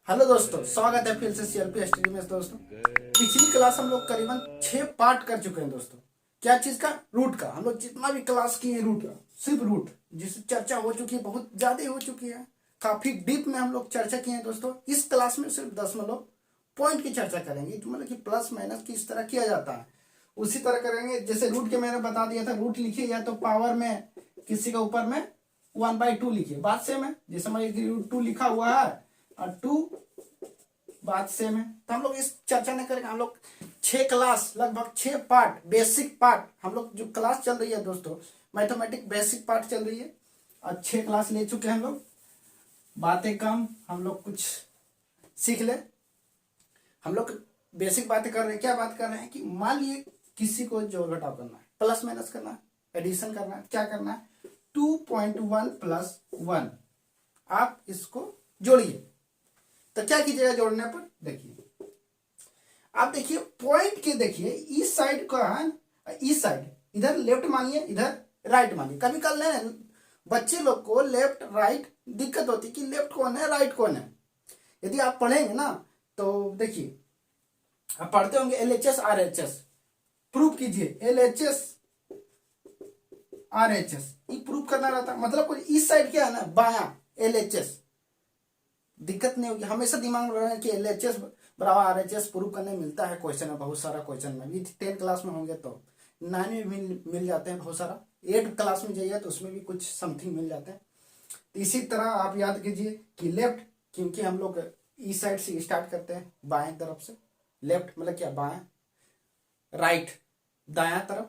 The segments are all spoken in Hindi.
हेलो दोस्तों, स्वागत है फिर से सीएलपी स्टडी में। दोस्तों, पिछली क्लास हम लोग करीबन 6 पार्ट कर चुके हैं। दोस्तों, क्या चीज का? रूट का। हम लोग जितना भी क्लास किए हैं रूट का, सिर्फ रूट, जिससे चर्चा हो चुकी है, बहुत ज्यादा हो चुकी है, काफी डीप में हम लोग चर्चा किए हैं। दोस्तों, इस क्लास में सिर्फ 10 पॉइंट की चर्चा करेंगे, जो मतलब कि प्लस माइनस किस तरह किया जाता है उसी तरह करेंगे। जैसे रूट के मैंने बता दिया था, रूट लिखिए या तो पावर में किसी का ऊपर में 1/2 लिखिए, बात सेम है। जैसे हमारे रूट 2 लिखा हुआ है और 2 बात सेम है, तो हम लोग इस चर्चा नहीं करेंगे। हम लोग 6 क्लास, लगभग 6 पार्ट, बेसिक पार्ट, हम लोग जो क्लास चल रही है दोस्तों, मैथमेटिक बेसिक पार्ट चल रही है और 6 क्लास ले चुके हैं हम लोग। बातें कम, हम लोग कुछ सीख ले। हम लोग बेसिक बातें कर रहे हैं। क्या बात कर रहे हैं कि मान लिए किसी को जोड़ घटाव करना है, प्लस माइनस करना है, एडिशन करना है। क्या करना है? 2.1 + 1, आप इसको जोड़िए। तो क्या कीजिएगा जोड़ने पर? देखिए, आप देखिए पॉइंट के, देखिए इस साइड का है, इस साइड इधर लेफ्ट मानिए, इधर राइट मानिए। कभी कल बच्चे लोग को लेफ्ट राइट दिक्कत होती है कि लेफ्ट कौन है राइट कौन है। यदि आप पढ़ेंगे ना तो देखिए, आप पढ़ते होंगे LHS RHS, प्रूफ कीजिए। LHS RHS ये प्रूफ करना रहता है, मतलब कोई इस साइड क्या है ना, बाया LHS, दिक्कत नहीं होगी। हमेशा दिमाग में रखना कि LHS बराबर RHS प्रूफ करने मिलता है क्वेश्चन में, बहुत सारा क्वेश्चन में भी। 10 क्लास में होंगे तो 9 में भी मिल जाते हैं बहुत सारा। 8 क्लास में जाइए तो उसमें भी कुछ समथिंग मिल जाते हैं। तो इसी तरह आप याद कीजिए कि लेफ्ट, क्योंकि हम लोग इस साइड से स्टार्ट करते हैं, बाएं तरफ से। लेफ्ट मतलब क्या? बाएं। राइट दायां तरफ।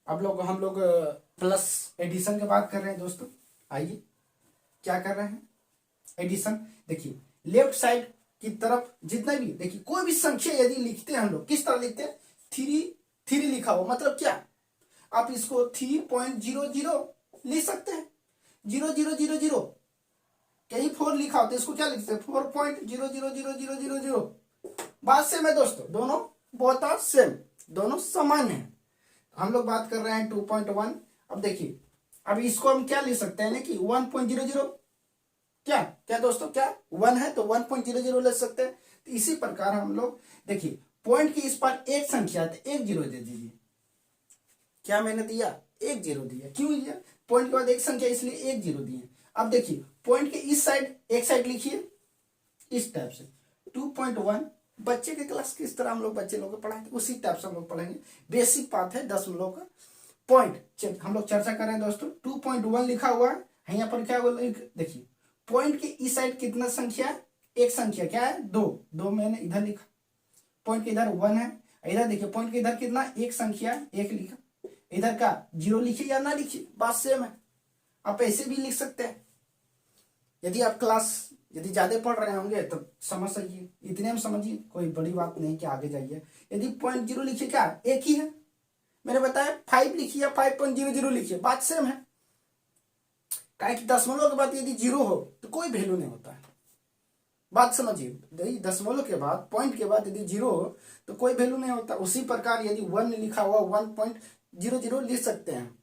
अब लोग हम लोग प्लस एडिशन की बात कर रहे हैं दोस्तों। आइए क्या कर रहे हैं? एडिशन। देखिए लेफ्ट साइड की तरफ जितना भी, देखिए कोई भी संख्या यदि लिखते हैं हम लोग, किस तरह लिखते हैं? 3 लिखा हुआ मतलब क्या? आप इसको 3.00 लिख सकते हैं। 0000 कहीं 4 लिखा होता है, इसको क्या लिखते हैं? 4.000000। बात सेम है दोस्तों, दोनों बोथ आर सेम, दोनों समान है। हम लोग बात कर रहे हैं 2.1। अब देखिए, अब इसको हम क्या लिख सकते हैं ना कि 1.00, क्या क्या दोस्तों, क्या 1 है तो 1.00 ले सकते हैं। तो इसी प्रकार हम लोग देखिए, पॉइंट के इस पर एक संख्या है तो 1 0 दे दीजिए। क्या मैंने दिया? 1 0 दिया। क्यों दिया? पॉइंट के बाद एक संख्या, इसलिए 1 0 दिए। अब देखिए पॉइंट के इस साइड एक साइड लिखिए इस टाइप से 2.1। बच्चे के क्लास किस तरह हम लोग बच्चे लोग को पढ़ाएंगे, उसी टाइप से हम लोग पढ़ेंगे। बेसिक बात है 10 लोग का पॉइंट हम लोग चर्चा कर रहे हैं दोस्तों। 2.1 लिखा हुआ है, यहाँ पर क्या बोल, देखिए पॉइंट के इस साइड कितना संख्या है? एक संख्या। क्या है? 2 मैंने इधर लिखा। पॉइंट के इधर 1 है, इधर देखिए पॉइंट के इधर कितना? एक संख्या, 1 लिखा। इधर का 0 लिखिए या ना लिखिए, बात सेम है। आप ऐसे भी लिख सकते हैं। यदि आप क्लास यदि ज्यादा पढ़ रहे होंगे तो समझ सकिए, इतने में समझिए, कोई बड़ी बात नहीं कि आगे जाइए। यदि 0.0 लिखिए, क्या एक ही है, मैंने बताया 5 लिखिए या 5.00 लिखिए, बात सेम है। क्या कि दशमलव के बाद यदि 0 हो तो कोई वैल्यू नहीं होता है, बात समझिए। दशमलव के बाद, पॉइंट के बाद यदि 0 हो तो कोई वैल्यू नहीं होता। उसी प्रकार यदि 1 लिखा हुआ 1.00 लिख सकते हैं।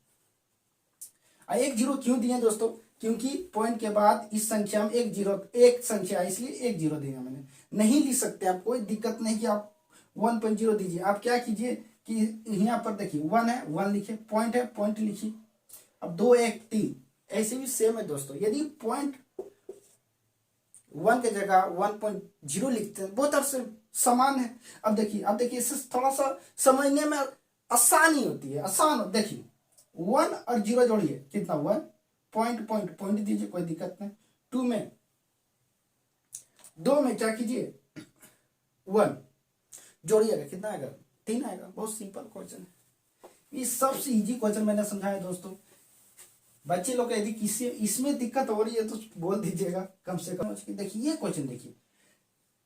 1 0 क्यों दिए दोस्तों? क्योंकि पॉइंट के बाद इस संख्या में एक संख्या है, इसलिए 1 0 दिया मैंने। नहीं लिख सकते आप, कोई दिक्कत नहीं कि आप 1.0 दीजिए। आप क्या कीजिए कि यहाँ पर देखिए 1 है, 1 लिखिए, पॉइंट है, पॉइंट लिखिए। अब 2 1 3 ऐसे भी सेम है दोस्तों। यदि पॉइंट 1 की जगह 1.0 लिखते हैं, बहुत से समान है। अब देखिए इससे थोड़ा सा समझने में आसानी होती है, आसान। देखिए 1 और 0 जोड़िए, कितना? 1 पॉइंट दीजिए, कोई दिक्कत नहीं। 2 में क्या कीजिए? 1 जोड़िएगा, कितना आएगा? 3 आएगा। बहुत सिंपल क्वेश्चन है, ये सबसे इजी क्वेश्चन मैंने समझाया दोस्तों। बच्चे लोग यदि किसी इसमें दिक्कत हो रही है तो बोल दीजिएगा कम से कम। देखिए ये क्वेश्चन देखिए,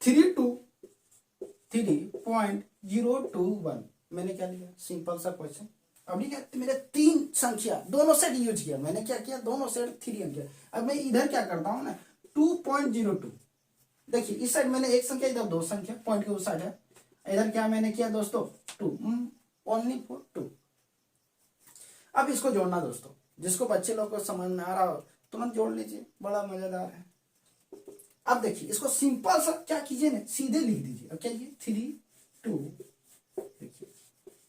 3.021 मैंने क्या लिया? सिंपल सा क्वेश्चन। अब लिखा मेरे 3 संख्या, दोनों सेट यूज किया। मैंने क्या किया? दोनों सेट 3 किया। अब मैं इधर क्या करता हूँ ना, 2.02। देखिए इस साइड मैंने एक संख्या, इधर 2 संख्या, पॉइंट के उस साइड है। इधर क्या मैंने किया दोस्तों? 2, ओनली फॉर 2। अब इसको जोड़ना दोस्तों, जिसको बच्चे लोग को समझ में आ रहा हो तुरंत जोड़ लीजिए, बड़ा मजेदार है। अब देखिए इसको सिंपल सा क्या कीजिए ना, सीधे लिख दीजिए। अब क्या ये 3 2, देखिए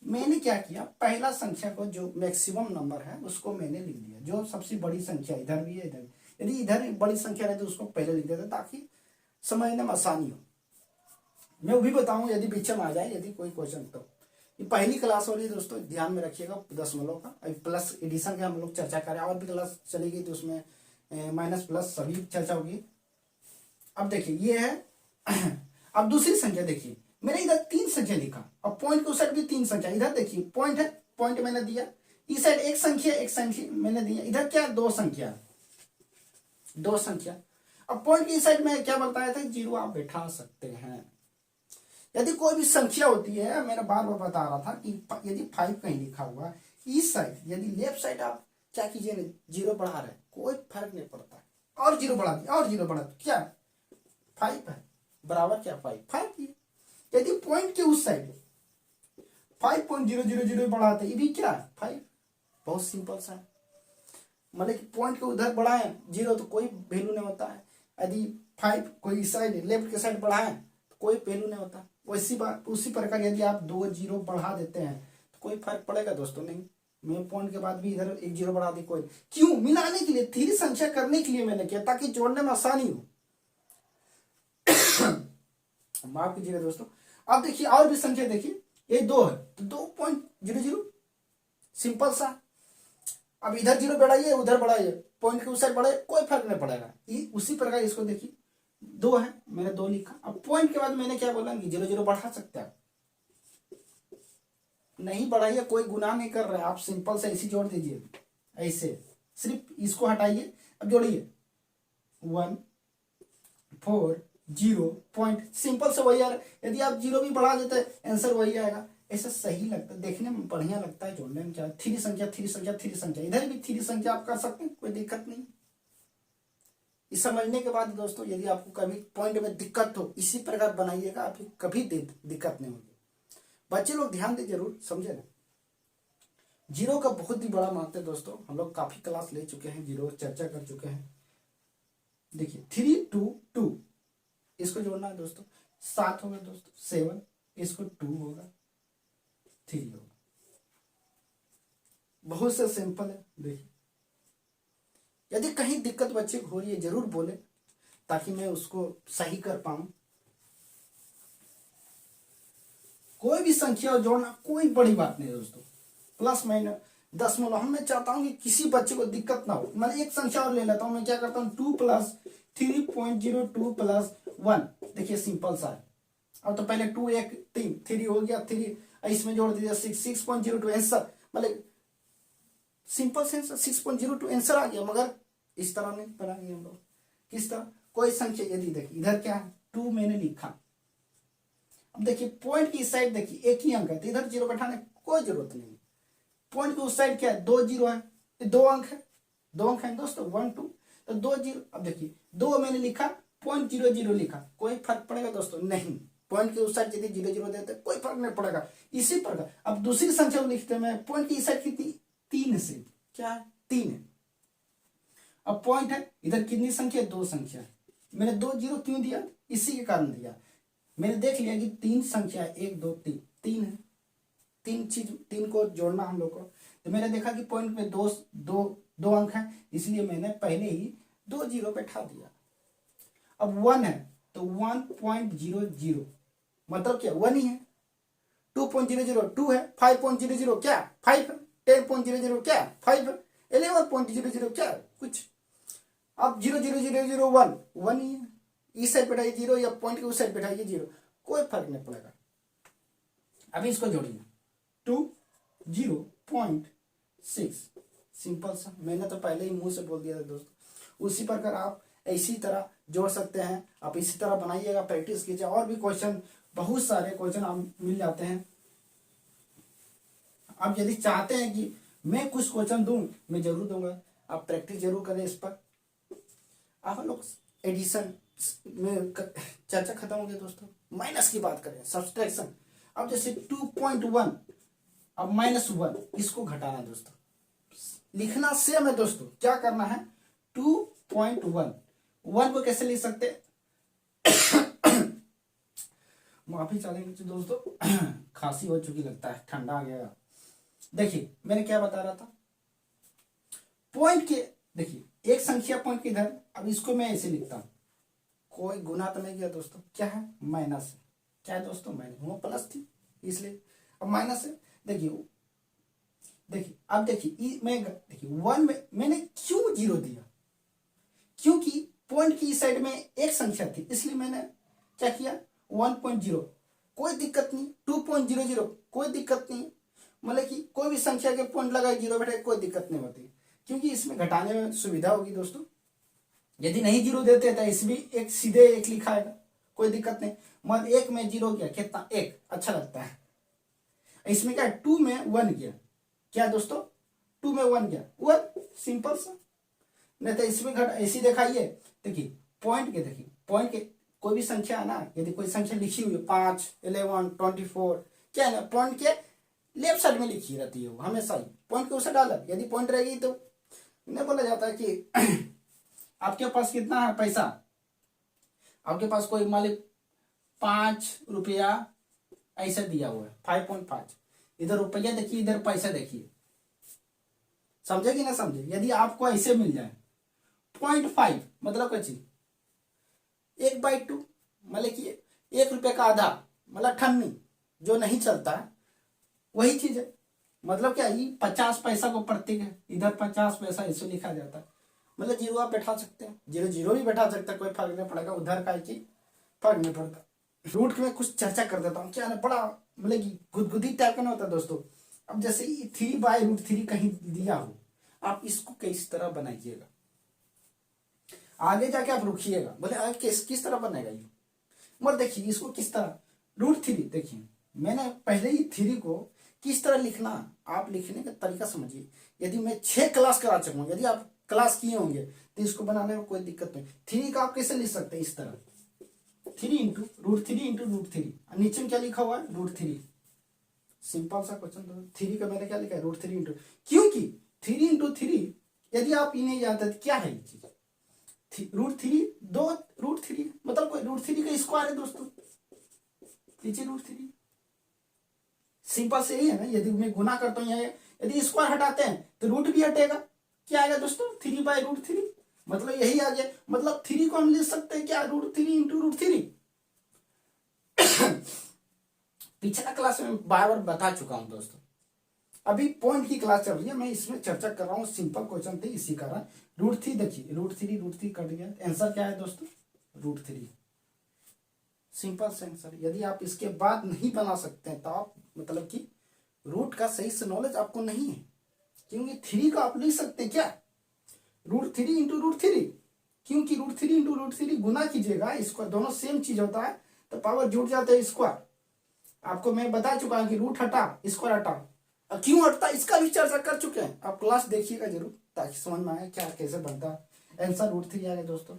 मैंने क्या किया, पहला संख्या को जो मैक्सिमम नंबर है उसको मैंने लिख दिया, जो सबसे बड़ी संख्या इधर भी है इधर भी। यदि इधर बड़ी संख्या रहती तो उसको पहले लिख देते ताकि समझने में आसानी हो। मैं वो भी बताऊं यदि बीच में आ जाए यदि कोई क्वेश्चन तो। ये पहली क्लास हो रही है दोस्तों, ध्यान में रखिएगा दशमलव का। अभी प्लस एडिशन का हम लोग चर्चा करें, और भी क्लास चलेगी तो उसमें माइनस प्लस सभी चर्चा होगी। अब देखिए ये है अब दूसरी संख्या देखिए, मैंने इधर 3 संख्या लिखा और पॉइंट के उस साइड भी 3 संख्या। इधर देखिए पॉइंट है, पॉइंट मैंने दिया, इस साइड एक संख्या मैंने दिया, इधर क्या 2 संख्या, 2 संख्या। अब पॉइंट की साइड में क्या बताया था, 0 आप बैठा सकते हैं। यदि कोई भी संख्या होती है, मैंने बार बार बता रहा था कि यदि 5 कहीं लिखा हुआ इस साइड, यदि लेफ्ट साइड आप क्या कीजिए ना 0 बढ़ा रहे, कोई फर्क नहीं पड़ता, और 0 बढ़ा दिया और 0 बढ़ा दिया, क्या 5 है बराबर क्या 5 ही। यदि पॉइंट के उस साइड 5.000 बढ़ाते, ये भी क्या है 5। बहुत सिंपल सा है, मतलब कि पॉइंट को उधर बढ़ाए 0 तो कोई वैल्यू नहीं होता है, यदि 5 कोई साइड लेफ्ट के साइड बढ़ाए तो कोई वैल्यू नहीं होता। वैसी बात उसी प्रकार यदि आप 2 0 बढ़ा देते हैं तो कोई फर्क पड़ेगा दोस्तों, नहीं। मैं पॉइंट के बाद भी इधर एक 0 बढ़ा दी, कोई क्यों, मिलाने के लिए, 3 संख्या करने के लिए मैंने किया ताकि जोड़ने में आसानी हो। माफ कीजिएगा दोस्तों। अब देखिए और भी संख्या देखिए, ये 2 है तो 2.00 सिंपल सा। अब इधर 0 बढ़ाइए उधर बढ़ाइए, पॉइंट के उस साइड बढ़ाइए, कोई फर्क नहीं पड़ेगा। उसी प्रकार इसको देखिए 2 है, मैंने 2 लिखा। अब पॉइंट के बाद मैंने क्या बोला कि 0 बढ़ा सकते हैं, नहीं बढ़ाइए, कोई गुनाह नहीं कर रहा है, आप सिंपल से ऐसे जोड़ दीजिए, ऐसे सिर्फ इसको हटाइए। अब जोड़िए 1 4 0 पॉइंट, सिंपल से वही आ रहा है। यदि आप 0 भी बढ़ा देते हैं आंसर वही आएगा। ऐसा सही लगता है, देखने में बढ़िया लगता है, जोड़ने में क्या 3 संख्या 3 संख्या 3 संख्या, इधर भी 3 संख्या आप कर सकते हैं, कोई दिक्कत नहीं। इस समझने के बाद दोस्तों यदि आपको कभी पॉइंट में दिक्कत हो इसी प्रकार बनाइएगा, आपको कभी दिक्कत नहीं होगी। बच्चे लोग ध्यान दे जरूर, समझे ना। 0 का बहुत ही बड़ा महत्व है दोस्तों, हम लोग काफी क्लास ले चुके हैं, 0 चर्चा कर चुके हैं। देखिए 3 2 2 इसको जोड़ना है दोस्तों, 7 होगा दोस्तों 7, इसको 2 होगा 3 होगा, बहुत से सिंपल है। देखिए यदि कहीं दिक्कत बच्चे को हो रही है जरूर बोले ताकि मैं उसको सही कर पाऊं। कोई भी संख्या जोड़ना कोई बड़ी बात नहीं दोस्तों, प्लस माइनस दशमलव, मैं चाहता हूं कि किसी बच्चे को दिक्कत ना हो। मैं एक संख्या और ले लेता हूं, मैं क्या करता हूं 2 + 3.02 + 1, देखिए सिंपल सा है। अब तो पहले 2 1 3 3 हो गया, 3 इसमें जोड़ दीजिए 6.02 आंसर, मतलब सिंपल से 6.02 आंसर आ गया। मगर इस तरह नहीं बनाएंगे हम लोग, किस तरह, कोई संख्या यदि देखिए इधर क्या है 2 मैंने लिखा, अब देखिए पॉइंट की साइड देखिए एक ही अंक है तो इधर 0 बैठाने कोई जरूरत नहीं। पॉइंट की उस साइड क्या है 2 0 है, 2 अंक है, 2 अंक है दोस्तों 1 2, तो 2 0। अब देखिए 2 मैंने लिखा, 0.00 लिखा, कोई फर्क पड़ेगा दोस्तों नहीं। पॉइंट के उस साइड यदि 0 0 देते कोई फर्क नहीं पड़ेगा। इसी प्रकार अब दूसरी संख्या लिखते हैं, पॉइंट की साइड कितनी 3 से, क्या है 3 है। अब पॉइंट है इधर कितनी संख्या 2 संख्या है, मैंने 2 0 क्यों दिया, इसी के कारण दिया। मैंने देख लिया कि 3 संख्या 1 2 3 3 है, 3 को जोड़ना हम लोग को, तो मैंने देखा कि पॉइंट में 2 अंक है, इसलिए मैंने पहले ही 2 0 बैठा दिया। अब 1 है तो 1.00 मतलब क्या 1 ही है। 2.00 2 है, 5.00 क्या 5 है, 10.00 क्या 5 है, 11.00 क्या कुछ। अब 0.0001 1 ही है, इस साइड बैठाइए 0 या पॉइंट के उस साइड बैठाइए 0, कोई फर्क नहीं पड़ेगा। अभी इसको जोड़िए 2 0.6, सिंपल सा, मैंने तो पहले ही मुंह से बोल दिया था दोस्तों। उसी प्रकार आप इसी तरह जोड़ सकते हैं, आप इसी तरह बनाइएगा, प्रैक्टिस कीजिए, और भी क्वेश्चन बहुत सारे क्वेश्चन आप मिल जाते हैं। आप यदि चाहते हैं कि मैं कुछ क्वेश्चन दूं मैं जरूर दूंगा, आप प्रैक्टिस जरूर करें इस पर। आप लोग एडिशन में चर्चा खत्म हो गया दोस्तों, माइनस की बात करें सब्सट्रैक्शन। अब जैसे 2.1 अब -1 इसको घटाना दोस्तों, लिखना सेम है दोस्तों, क्या करना है 2.1 1 को कैसे लिख सकते हैं? माफी चाहेंगे दोस्तों, खांसी हो चुकी लगता है, ठंडा आ गया। देखिए मैंने क्या बता रहा था, पॉइंट के देखिए एक संख्या पॉइंट के इधर, अब इसको मैं ऐसे लिखता हूं, कोई गुना तो नहीं किया दोस्तों, क्या है माइनस है, क्या है दोस्तों माइनस, वो प्लस थी इसलिए अब माइनस है। देखिए देखिए अब देखिए मैं देखिए 1 में मैंने क्यों 0 दिया, क्योंकि पॉइंट की इस साइड में एक संख्या थी, इसलिए मैंने क्या किया 1.0, कोई दिक्कत नहीं। 2.00 कोई दिक्कत नहीं, मतलब कि कोई भी संख्या के पॉइंट लगाए 0 बैठे कोई दिक्कत नहीं होती, क्योंकि इसमें घटाने में सुविधा होगी दोस्तों। यदि नहीं 0 देते तो इस भी एक सीधे 1 लिखा है, कोई दिक्कत नहीं। मतलब 1 में 0 किया, कितना 1, अच्छा लगता है। इसमें क्या 2 में 1 किया, क्या दोस्तों 2 में 1 किया 1, सिंपल सा। नहीं तो इसमें घट ऐसी दिखाइए, देखिए पॉइंट के, देखिए पॉइंट के कोई भी संख्या है ना, यदि कोई संख्या लिखी हुई है 5, 11, 24, क्या है ना, पॉइंट के लेफ्ट साइड में लिखी रहती है वो हमेशा ही, पॉइंट के उसे डाला। यदि पॉइंट रहेगी तो नहीं बोला जाता है कि आपके पास कितना है पैसा, आपके पास कोई मालिक 5 रुपया ऐसा दिया हुआ है 5.5, इधर रुपया देखिए इधर पैसा देखिए, समझे कि ना समझे। यदि आपको ऐसे मिल जाए 0.5 मतलब क्या चीज 1/2, मतलब कि 1 रुपये का आधा, मतलब ठन्नी जो नहीं चलता वही चीज है। मतलब क्या ये 50 पैसा को प्रतीक है, इधर 50 पैसा ऐसे लिखा जाता है। मतलब 0 आप बैठा सकते हैं, 0 भी बैठा सकते हैं, कोई फर्क नहीं पड़ेगा, उधर का की फर्क नहीं पड़ता। रूट में कुछ चर्चा कर देता हूँ, क्या ना बड़ा मतलब कि गुदगुदी टाइप का ना होता दोस्तों। अब जैसे 3/√3 कहीं दिया हो, आप इसको किस तरह बनाइएगा, आगे जाके आप रुकिएगा, बोले आगे किस तरह बनेगा ये, मगर देखिए इसको किस तरह √3, देखिए मैंने पहले ही 3 को किस तरह लिखना, आप लिखने का तरीका समझिए। यदि मैं 6 क्लास करा चुका, यदि आप क्लास किए होंगे तो इसको बनाने में कोई दिक्कत नहीं। 3 का आप कैसे लिख सकते हैं इस तरह, 3 इंटू √3 नीचे में क्या लिखा हुआ है √3, सिंपल सा क्वेश्चन। 3 का मैंने क्या लिखा है √3 इंटू, क्योंकि 3 इंटू 3 यदि आप ये नहीं जानते तो क्या है ये चीज, √3 2 √3 मतलब कोई √3 का स्क्वायर है दोस्तों, नीचे √3, सिंपल से ही है ना। यदि मैं गुना करता हूँ यहाँ, यदि स्क्वायर हटाते हैं तो रूट भी हटेगा, क्या आएगा दोस्तों 3/√3, मतलब यही आ गया। मतलब 3 को हम लिख सकते हैं क्या √3 इंटू √3। पिछला क्लास में बार बार बता चुका हूं दोस्तों, अभी पॉइंट की क्लास चल रही है, मैं इसमें चर्चा कर रहा हूँ, सिंपल क्वेश्चन थे इसी कारण। √3 देखिए √3 कट गया, आंसर क्या है दोस्तों √3, सिंपल से आंसर। यदि आप इसके बाद नहीं बना सकते हैं तो आप मतलब कि रूट का सही से नॉलेज आपको नहीं है, क्योंकि 3 का आप लिख सकते हैं क्या √3 इंटू √3, क्योंकि √3 इंटू √3 गुना कीजिएगा, इसको दोनों सेम चीज होता है तो पावर जुड़ जाता है स्क्वायर। आपको मैं बता चुका हूं कि रूट हटा स्क्वायर हटा, क्यों हटता इसका भी चर्चा कर चुके हैं, आप क्लास देखिएगा जरूर ताकि समझ में आए क्या कैसे बनता है। आंसर √3 आ गया दोस्तों।